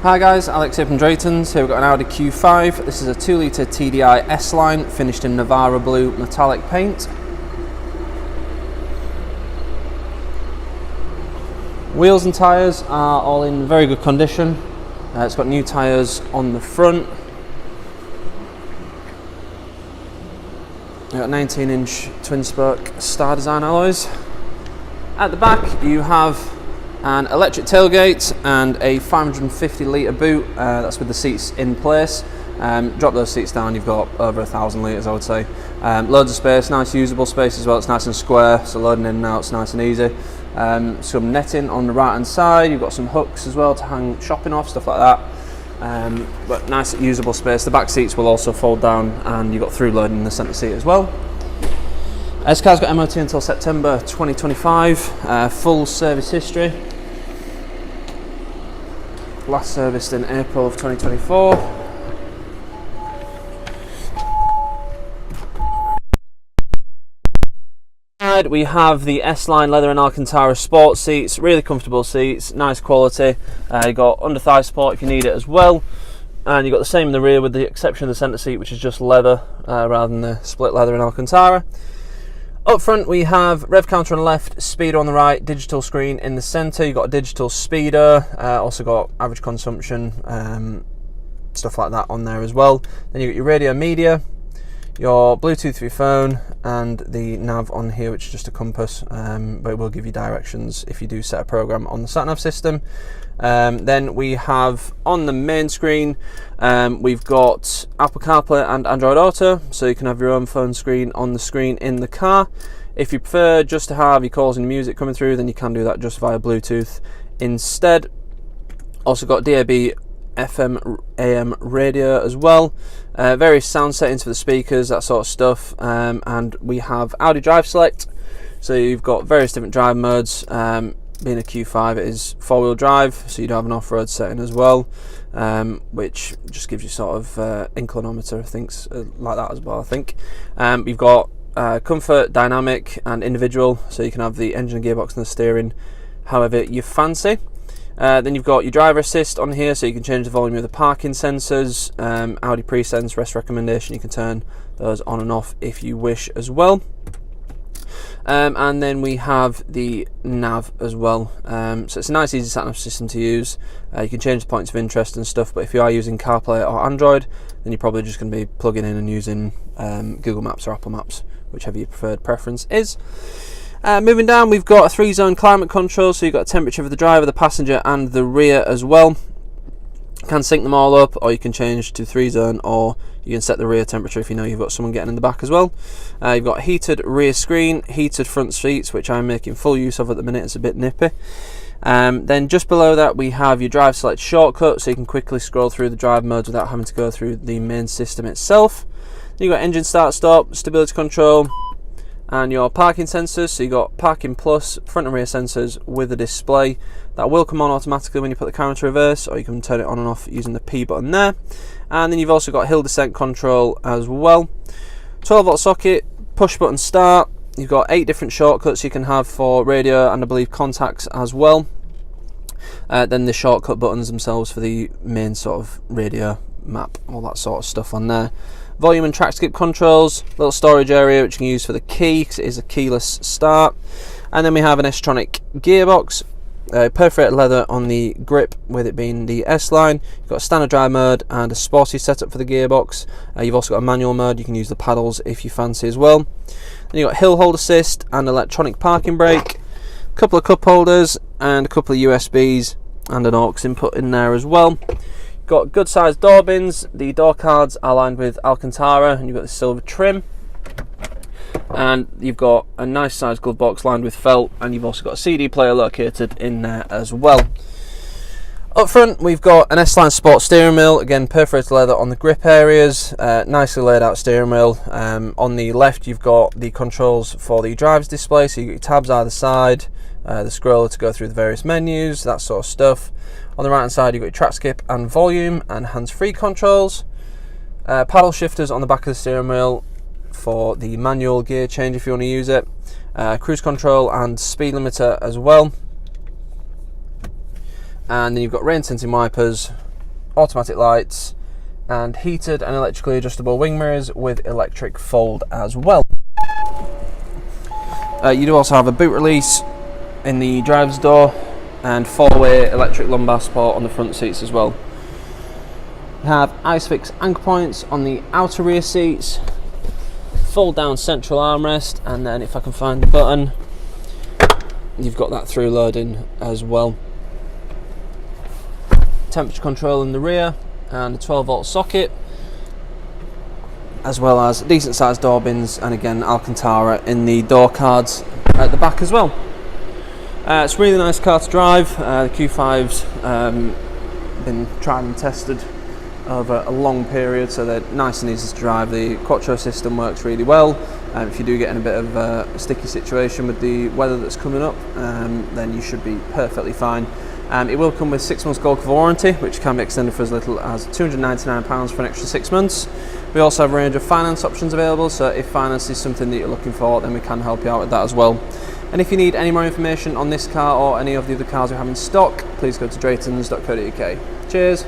Hi guys, Alex here from Drayton's. Here we've got an Audi Q5. This is a 2 litre TDI S-Line finished in Navarra blue metallic paint. Wheels and tyres are all in very good condition. It's got new tyres on the front. We've got 19-inch twin spoke Star Design alloys. At the back you have an electric tailgate and a 550 litre boot, that's with the seats in place. Drop those seats down, you've got over 1,000 litres I would say. Loads of space, nice usable space as well, it's nice and square, so loading in and out is nice and easy. Some netting on the right hand side, you've got some hooks as well to hang shopping off, stuff like that. But nice usable space. The back seats will also fold down and you've got through loading in the centre seat as well. This car's got MOT until September 2025, full service history. Last serviced in April of 2024. We have the S-Line leather and Alcantara sports seats, really comfortable seats, nice quality. You got under thigh support if you need it as well, and you got the same in the rear with the exception of the centre seat, which is just leather rather than the split leather and Alcantara. Up front we have rev counter on the left, speedo on the right, digital screen in the centre. You've got a digital speedo, also got average consumption, stuff like that on there as well. Then you've got your radio media, your Bluetooth for your phone, and the nav on here, which is just a compass, but it will give you directions if you do set a program on the sat-nav system. Then we have on the main screen, we've got Apple CarPlay and Android Auto, so you can have your own phone screen on the screen in the car. If you prefer just to have your calls and music coming through, then you can do that just via Bluetooth instead. Also got DAB FM AM radio as well, various sound settings for the speakers, that sort of stuff, and we have Audi Drive Select, so you've got various different drive modes. Being a Q5, it is four-wheel drive, so you do have an off-road setting as well, which just gives you sort of inclinometer, things like that as well, I think. You've got comfort, dynamic and individual, so you can have the engine and gearbox and the steering however you fancy. Then you've got your driver assist on here, so you can change the volume of the parking sensors, Audi Presense, rest recommendation, you can turn those on and off if you wish as well. And then we have the nav as well, so it's a nice easy sat-nav system to use. You can change the points of interest and stuff, but if you are using CarPlay or Android, then you're probably just going to be plugging in and using Google Maps or Apple Maps, whichever your preferred preference is. Moving down, we've got a 3-zone climate control, so you've got a temperature for the driver, the passenger and the rear as well. You can sync them all up, or you can change to 3-zone, or you can set the rear temperature if you know you've got someone getting in the back as well. You've got heated rear screen, heated front seats, which I'm making full use of at the minute, it's a bit nippy. Then just below that we have your drive select shortcut, so you can quickly scroll through the drive modes without having to go through the main system itself. Then you've got engine start stop, stability control, and your parking sensors, so you've got parking plus front and rear sensors with a display that will come on automatically when you put the car into reverse, or you can turn it on and off using the P button there. And then you've also got hill descent control as well. 12-volt socket, push button start. You've got 8 different shortcuts you can have for radio and I believe contacts as well. Then the shortcut buttons themselves for the main sort of radio, map, all that sort of stuff on there. Volume and track skip controls, little storage area which you can use for the key because it is a keyless start. And then we have an S-Tronic gearbox, perforated leather on the grip with it being the S-Line. You've got a standard drive mode and a sporty setup for the gearbox. You've also got a manual mode, you can use the paddles if you fancy as well. Then you've got hill hold assist and electronic parking brake, a couple of cup holders and a couple of USBs and an aux input in there as well. Got good sized door bins, the door cards are lined with Alcantara and you've got the silver trim, and you've got a nice sized glove box lined with felt, and you've also got a CD player located in there as well. Up front we've got an S-Line Sport steering wheel, again perforated leather on the grip areas, nicely laid out steering wheel. On the left you've got the controls for the driver's display, so you've got your tabs either side, the scroller to go through the various menus, that sort of stuff. On the right hand side you've got your track skip and volume and hands-free controls. Paddle shifters on the back of the steering wheel for the manual gear change if you want to use it. Cruise control and speed limiter as well. And then you've got rain sensing wipers automatic lights, and heated and electrically adjustable wing mirrors with electric fold as well. You do also have a boot release in the driver's door and 4-way electric lumbar support on the front seats as well. You have ISOFIX anchor points on the outer rear seats, fold down central armrest, and then if I can find the button, you've got that through loading as well. Temperature control in the rear and a 12-volt socket, as well as decent sized door bins, and again Alcantara in the door cards at the back as well. It's a really nice car to drive. The Q5's been tried and tested over a long period, so they're nice and easy to drive. The Quattro system works really well. If you do get in a bit of a sticky situation with the weather that's coming up, then you should be perfectly fine. It will come with 6 months gold cover warranty, which can be extended for as little as £299 for an extra 6 months. We also have a range of finance options available, so if finance is something that you're looking for, then we can help you out with that as well. And if you need any more information on this car or any of the other cars we have in stock, please go to draytons.co.uk. Cheers!